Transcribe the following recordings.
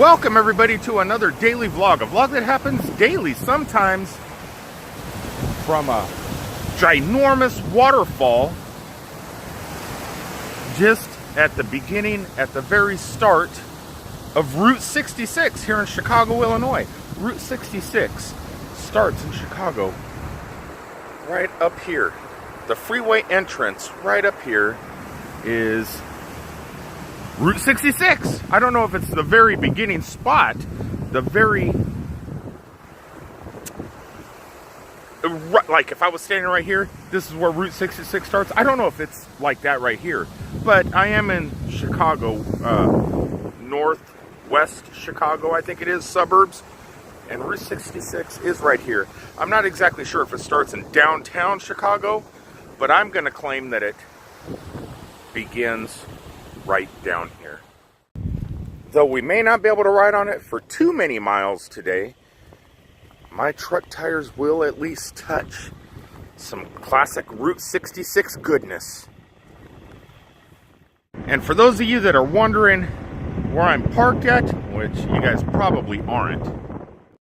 Welcome everybody to another daily vlog, a vlog that happens daily, sometimes from a ginormous waterfall just at the beginning, at the very start of Route 66 here in Chicago, Illinois. Route 66 starts in Chicago right up here. The freeway entrance right up here is Route 66. I don't know if it's the very beginning spot, the very, like if I was standing right here, this is where Route 66 starts. I don't know if it's like that right here, but I am in Chicago, northwest Chicago, I think it is, suburbs, and Route 66 is right here. I'm not exactly sure if it starts in downtown Chicago, but I'm going to claim that it begins right down here. Though we may not be able to ride on it for too many miles today, my truck tires will at least touch some classic Route 66 goodness. And for those of you that are wondering where I'm parked at, which you guys probably aren't,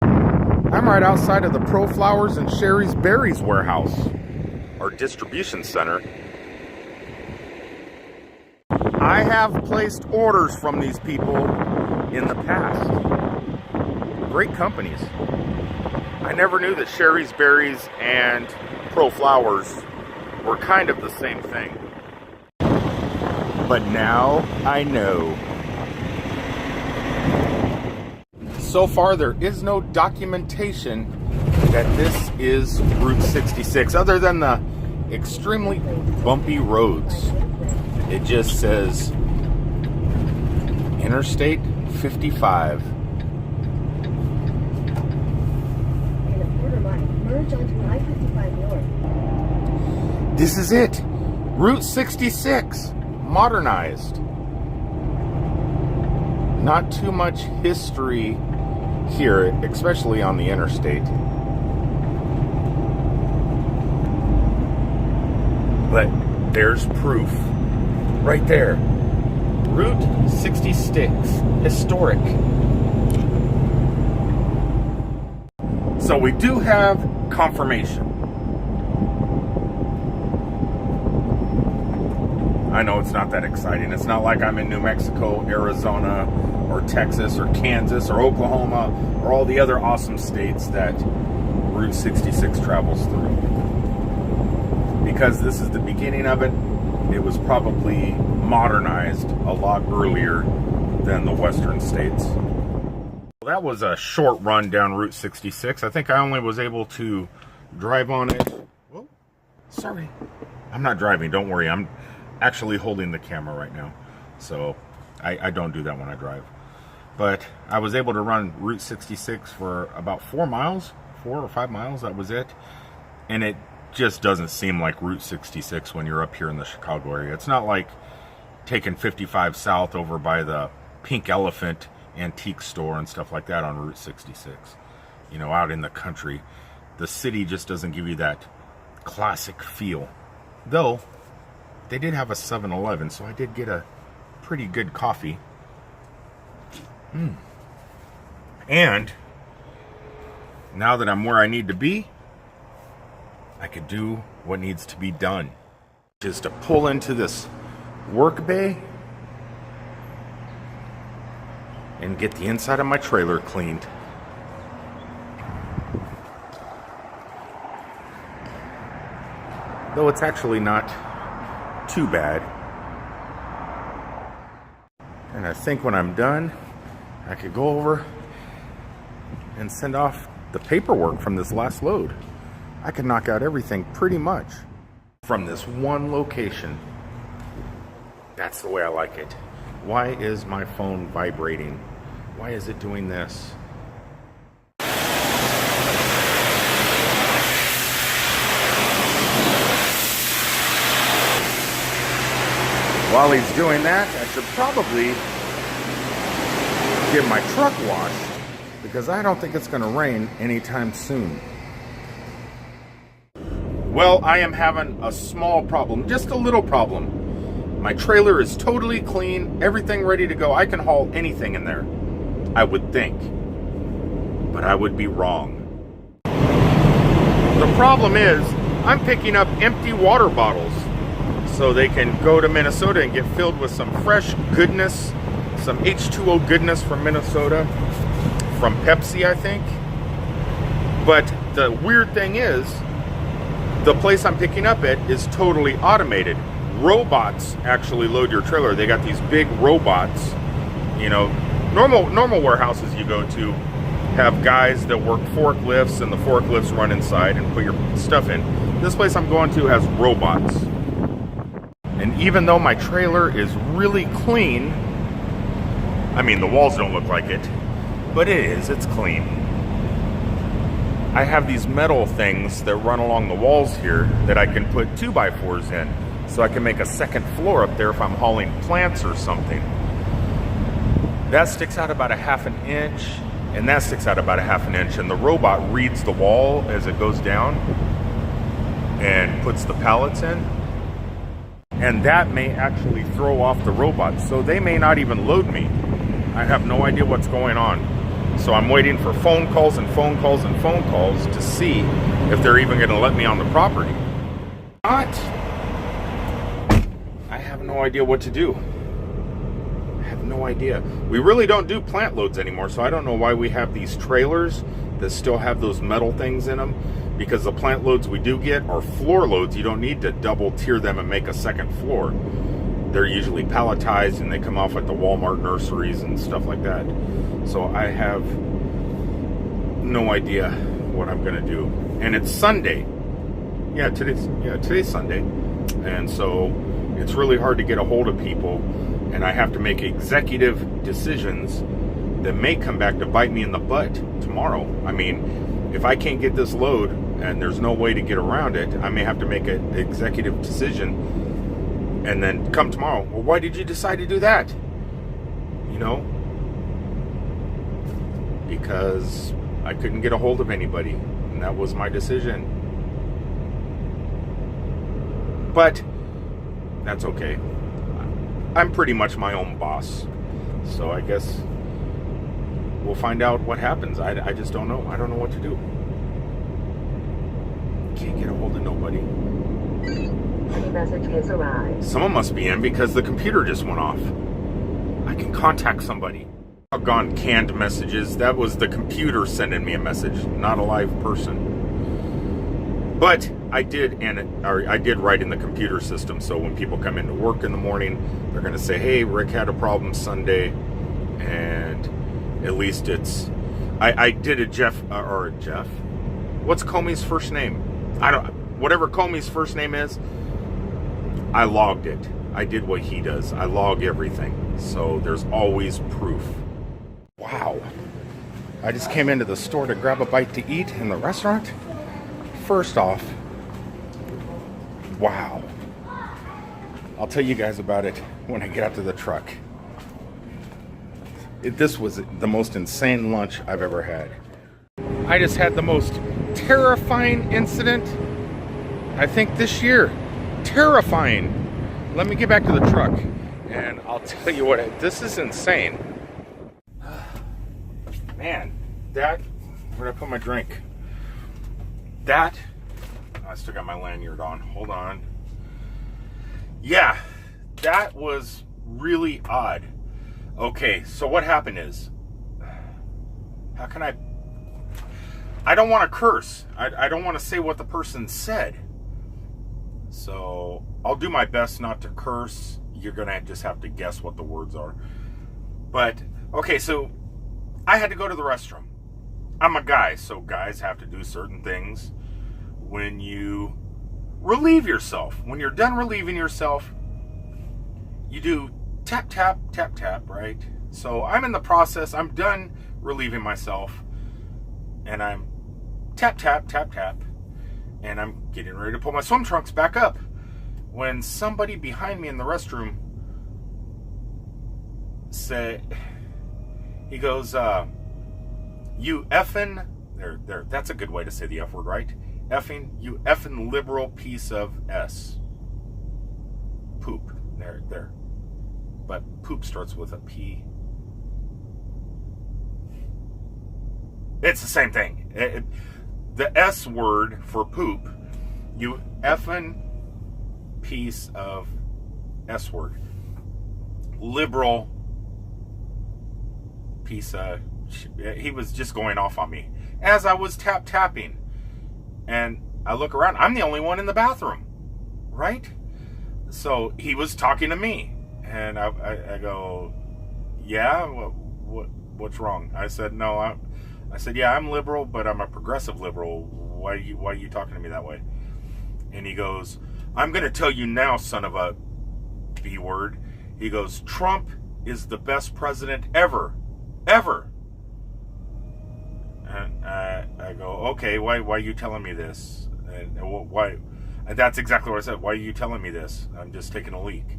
I'm right outside of the Pro Flowers and Shari's Berries warehouse, our distribution center. I have placed orders from these people in the past. Great companies. I never knew that Shari's Berries and Pro Flowers were kind of the same thing. But now I know. So far there is no documentation that this is Route 66 other than the extremely bumpy roads. It just says Interstate 55. This is it. Route 66. Modernized. Not too much history here, especially on the interstate. But there's proof. Right there. Route 66. Historic. So we do have confirmation. I know it's not that exciting. It's not like I'm in New Mexico, Arizona, or Texas, or Kansas, or Oklahoma, or all the other awesome states that Route 66 travels through. Because this is the beginning of it, it was probably modernized a lot earlier than the western states. Well, that was a short run down Route 66. I think I only was able to drive on it. Whoa, sorry. I'm not driving, don't worry. I'm actually holding the camera right now. So I don't do that when I drive. But I was able to run Route 66 for about 4 or 5 miles, that was it. And it just doesn't seem like Route 66 when you're up here in the Chicago area. It's not like taking 55 south over by the Pink Elephant antique store and stuff like that on Route 66. You know, out in the country, the city just doesn't give you that classic feel. Though, they did have a 7-Eleven, so I did get a pretty good coffee. And now that I'm where I need to be, I could do what needs to be done, which is to pull into this work bay and get the inside of my trailer cleaned. Though it's actually not too bad. And I think when I'm done, I could go over and send off the paperwork from this last load. I can knock out everything pretty much from this one location. That's the way I like it. Why is my phone vibrating? Why is it doing this? While he's doing that, I should probably get my truck washed because I don't think it's going to rain anytime soon. Well, I am having a small problem, just a little problem. My trailer is totally clean, everything ready to go. I can haul anything in there. I would think. But I would be wrong. The problem is, I'm picking up empty water bottles so they can go to Minnesota and get filled with some fresh goodness, some H2O goodness from Minnesota, from Pepsi, I think. But the weird thing is, the place I'm picking up at is totally automated. Robots actually load your trailer. They got these big robots. You know, normal warehouses you go to have guys that work forklifts, and the forklifts run inside and put your stuff in. This place I'm going to has robots. And even though my trailer is really clean, I mean, the walls don't look like it, but it is, it's clean. I have these metal things that run along the walls here that I can put 2x4s in, so I can make a second floor up there if I'm hauling plants or something. That sticks out about a ½ an inch, and that sticks out about a ½ an inch, and the robot reads the wall as it goes down and puts the pallets in. And that may actually throw off the robots, so they may not even load me. I have no idea what's going on. So I'm waiting for phone calls and phone calls and phone calls to see if they're even going to let me on the property. Not. I have no idea what to do. I have no idea. We really don't do plant loads anymore, so I don't know why we have these trailers that still have those metal things in them, because the plant loads we do get are floor loads. You don't need to double tier them and make a second floor. They're usually palletized and they come off at the Walmart nurseries and stuff like that. So I have no idea what I'm gonna do. And it's Sunday. Today's Sunday. And so it's really hard to get a hold of people, and I have to make executive decisions that may come back to bite me in the butt tomorrow. I mean, if I can't get this load and there's no way to get around it, I may have to make an executive decision and then come tomorrow, well, why did you decide to do that? You know? Because I couldn't get a hold of anybody, and that was my decision. But that's okay. I'm pretty much my own boss, so I guess we'll find out what happens. I just don't know. I don't know what to do. Can't get a hold of nobody. Any message has arrived. Someone must be in because the computer just went off. I can contact somebody. Doggone canned messages. That was the computer sending me a message, not a live person. But I did write in the computer system, so when people come into work in the morning, they're going to say, "Hey, Rick had a problem Sunday," and at least it's. I did a Jeff. What's Comey's first name? Whatever Comey's first name is. I logged it. I did what he does. I log everything. So there's always proof. Wow. I just came into the store to grab a bite to eat in the restaurant. First off, wow. I'll tell you guys about it when I get out to the truck. This was the most insane lunch I've ever had. I just had the most terrifying incident, I think, this year. Terrifying. Let me get back to the truck and I'll tell you what, this is insane. Man, where'd I put my drink? I still got my lanyard on. Hold on. Yeah, that was really odd. Okay, so what happened is, how can I don't want to curse. I don't want to say what the person said. So I'll do my best not to curse. You're going to just have to guess what the words are. But, okay, so I had to go to the restroom. I'm a guy, so guys have to do certain things when you relieve yourself. When you're done relieving yourself, you do tap, tap, tap, tap, right? So I'm in the process. I'm done relieving myself. And I'm tap, tap, tap, tap. And I'm getting ready to pull my swim trunks back up when somebody behind me in the restroom he goes, you effing, there, that's a good way to say the F word, right? You effing liberal piece of S. Poop. There. But poop starts with a P. It's the same thing. The S word for poop, you effing piece of S word. Liberal piece of... He was just going off on me as I was tapping. And I look around. I'm the only one in the bathroom. Right? So he was talking to me. And I go, yeah? What's wrong? I said, no, I said, yeah, I'm liberal, but I'm a progressive liberal. Why are you talking to me that way? And he goes, I'm going to tell you now, son of a B word. He goes, Trump is the best president ever. Ever. And I go, okay, why are you telling me this? And why? And that's exactly what I said. Why are you telling me this? I'm just taking a leak.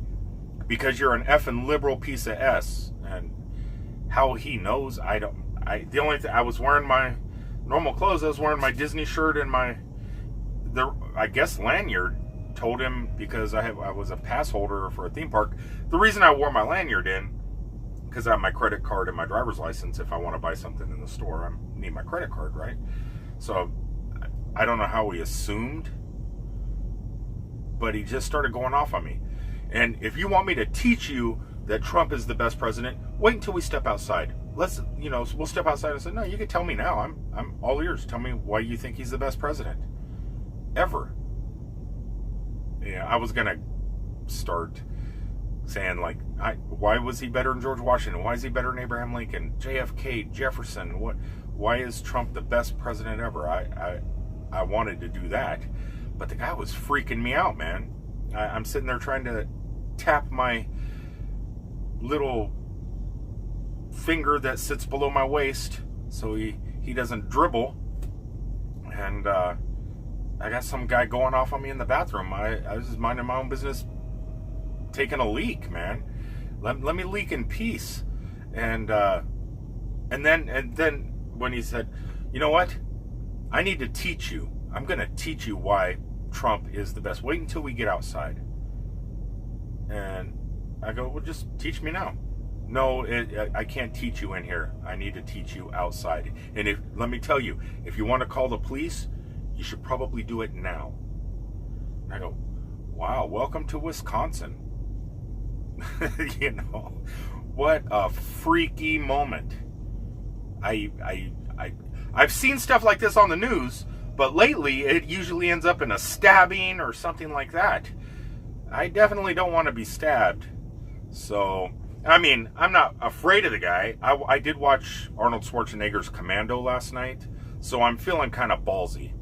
Because you're an effing liberal piece of S. And how he knows, the only thing, I was wearing my normal clothes. I was wearing my Disney shirt and I guess lanyard. Told him, because I was a pass holder for a theme park. The reason I wore my lanyard in, because I have my credit card and my driver's license. If I want to buy something in the store, I need my credit card, right? So I don't know how he assumed, but he just started going off on me. And if you want me to teach you that Trump is the best president, wait until we step outside. We'll step outside and say, no, you can tell me now. I'm all ears. Tell me why you think he's the best president ever. Yeah, I was gonna start saying, like, why was he better than George Washington? Why is he better than Abraham Lincoln, JFK, Jefferson? Why is Trump the best president ever? I wanted to do that, but the guy was freaking me out, man. I'm sitting there trying to tap my little finger that sits below my waist so he doesn't dribble, and I got some guy going off on me in the bathroom. I was just minding my own business, taking a leak, man. Let me leak in peace. And then when he said, you know what? I need to teach you. I'm going to teach you why Trump is the best. Wait until we get outside. And I go, well, just teach me now. No, I can't teach you in here. I need to teach you outside. And let me tell you, if you want to call the police, you should probably do it now. I go, wow, welcome to Wisconsin. What a freaky moment. I've seen stuff like this on the news, but lately it usually ends up in a stabbing or something like that. I definitely don't want to be stabbed. So, I mean, I'm not afraid of the guy. I did watch Arnold Schwarzenegger's Commando last night, so I'm feeling kind of ballsy.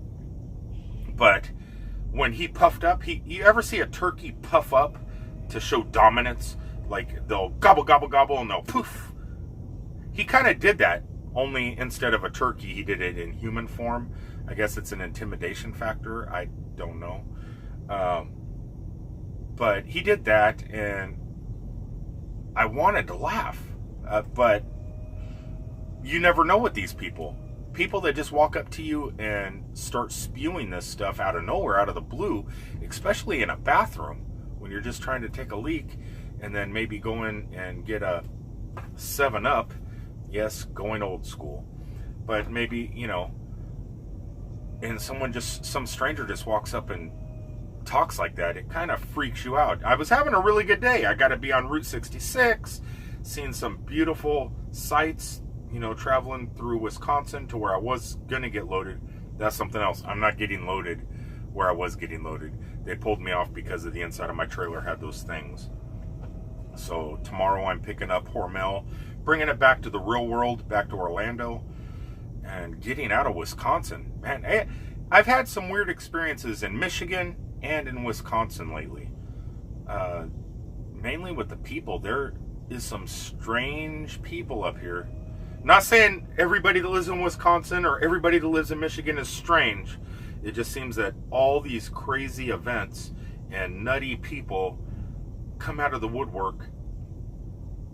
But when he puffed up, you ever see a turkey puff up to show dominance? Like, they'll gobble, gobble, gobble, and they'll poof. He kind of did that, only instead of a turkey, he did it in human form. I guess it's an intimidation factor. I don't know. But he did that, and I wanted to laugh. But you never know with these people. People that just walk up to you and start spewing this stuff out of nowhere, out of the blue, especially in a bathroom when you're just trying to take a leak, and then maybe go in and get a 7-Up. Yes, going old school. But maybe, and some stranger just walks up and talks like that. It kind of freaks you out. I was having a really good day. I got to be on Route 66, seeing some beautiful sights, traveling through Wisconsin to where I was going to get loaded. That's something else. I'm not getting loaded where I was getting loaded. They pulled me off because of the inside of my trailer had those things. So tomorrow I'm picking up Hormel, bringing it back to the real world, back to Orlando, and getting out of Wisconsin. Man, I've had some weird experiences in Michigan and in Wisconsin lately. Mainly with the people. There is some strange people up here. Not saying everybody that lives in Wisconsin or everybody that lives in Michigan is strange. It just seems that all these crazy events and nutty people come out of the woodwork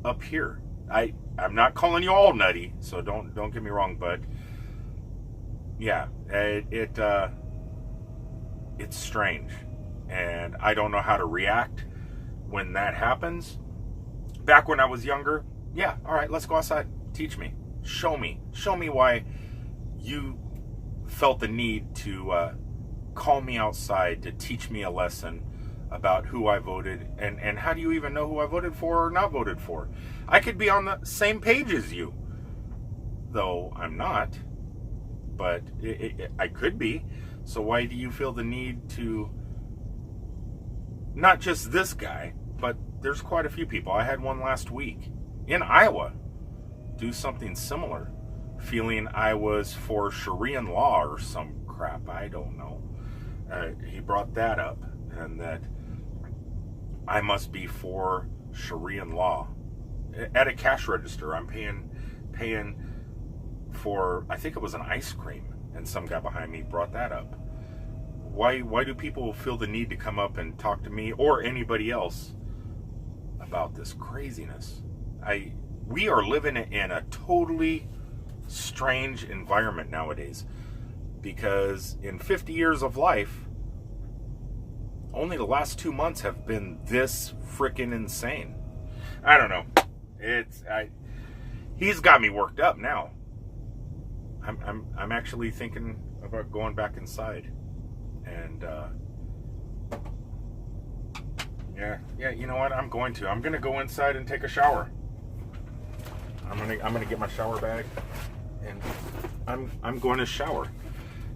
up here. I'm not calling you all nutty, so don't get me wrong, but yeah, it's strange, and I don't know how to react when that happens. Back when I was younger, yeah, all right, let's go outside. Teach me. Show me why you felt the need to call me outside to teach me a lesson about who I voted, and how do you even know who I voted for or not voted for? I could be on the same page as you, though I'm not, but I could be. So why do you feel the need to, not just this guy, but there's quite a few people. I had one last week in Iowa do something similar, feeling I was for Sharia law or some crap, I don't know. He brought that up, and that I must be for Sharia law. At a cash register, I'm paying for, I think it was an ice cream, and some guy behind me brought that up. Why do people feel the need to come up and talk to me or anybody else about this craziness? We are living in a totally strange environment nowadays, because in 50 years of life, only the last 2 months have been this freaking insane. I don't know. He's got me worked up now. I'm actually thinking about going back inside, and yeah. You know what? I'm going to go inside and take a shower. I'm gonna get my shower bag, and I'm going to shower.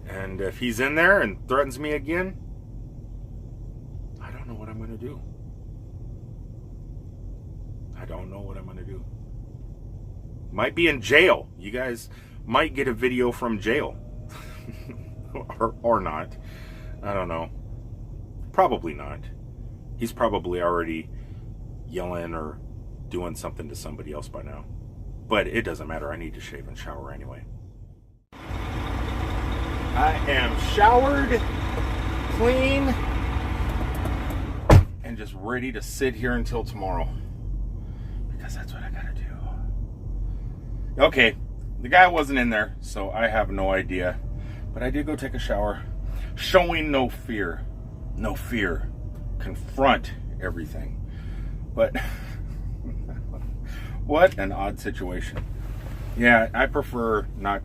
And if he's in there and threatens me again, I don't know what I'm going to do. I don't know what I'm going to do. Might be in jail. You guys might get a video from jail. or not. I don't know. Probably not. He's probably already yelling or doing something to somebody else by now. But it doesn't matter. I need to shave and shower anyway. I am showered, clean, and just ready to sit here until tomorrow, because that's what I gotta do. Okay, the guy wasn't in there, so I have no idea, but I did go take a shower, showing no fear. No fear. Confront everything. But what an odd situation. Yeah, I prefer not.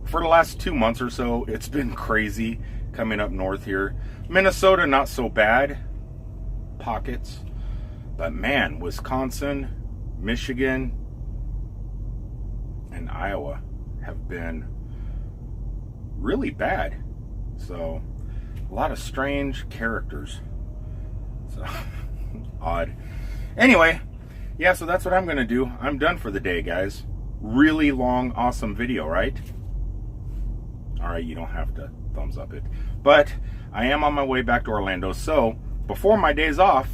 For the last 2 months or so, it's been crazy coming up north here. Minnesota, not so bad. Pockets. But man, Wisconsin, Michigan, and Iowa have been really bad. So, a lot of strange characters. So, odd. Anyway, yeah, so that's what I'm going to do. I'm done for the day, guys. Really long, awesome video, right? Alright, you don't have to thumbs up it. But I am on my way back to Orlando, so before my days off,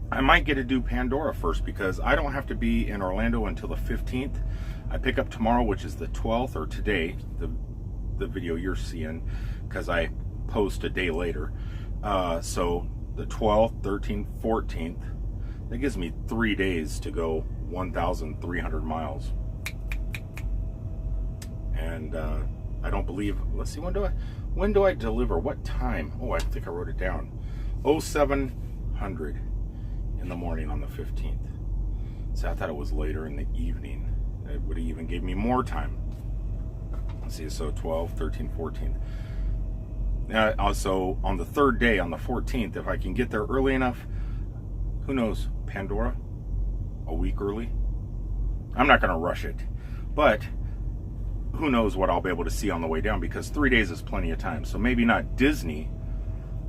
I might get to do Pandora first, because I don't have to be in Orlando until the 15th. I pick up tomorrow, which is the 12th, or today, the video you're seeing, because I post a day later. So the 12th, 13th, 14th, that gives me 3 days to go 1,300 miles. And I don't believe, let's see, when do I deliver? What time? Oh, I think I wrote it down. 0700 in the morning on the 15th. So I thought it was later in the evening. It would have even gave me more time. Let's see, so 12, 13, 14. Also, on the third day, on the 14th, if I can get there early enough, who knows, Pandora, a week early. I'm not going to rush it, but who knows what I'll be able to see on the way down, because 3 days is plenty of time. So maybe not Disney,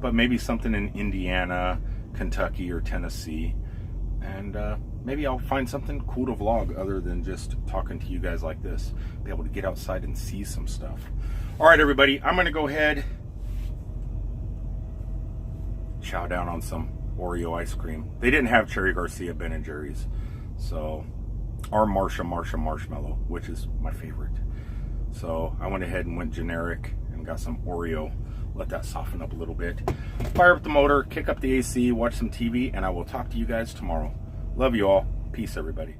but maybe something in Indiana, Kentucky, or Tennessee. And maybe I'll find something cool to vlog other than just talking to you guys like this. Be able to get outside and see some stuff. All right, everybody, I'm going to go ahead, chow down on some Oreo ice cream. They didn't have Cherry Garcia Ben & Jerry's. So, or Marsha Marshmallow, which is my favorite. So I went ahead and went generic and got some Oreo. Let that soften up a little bit. Fire up the motor, kick up the AC, watch some TV, and I will talk to you guys tomorrow. Love you all. Peace, everybody.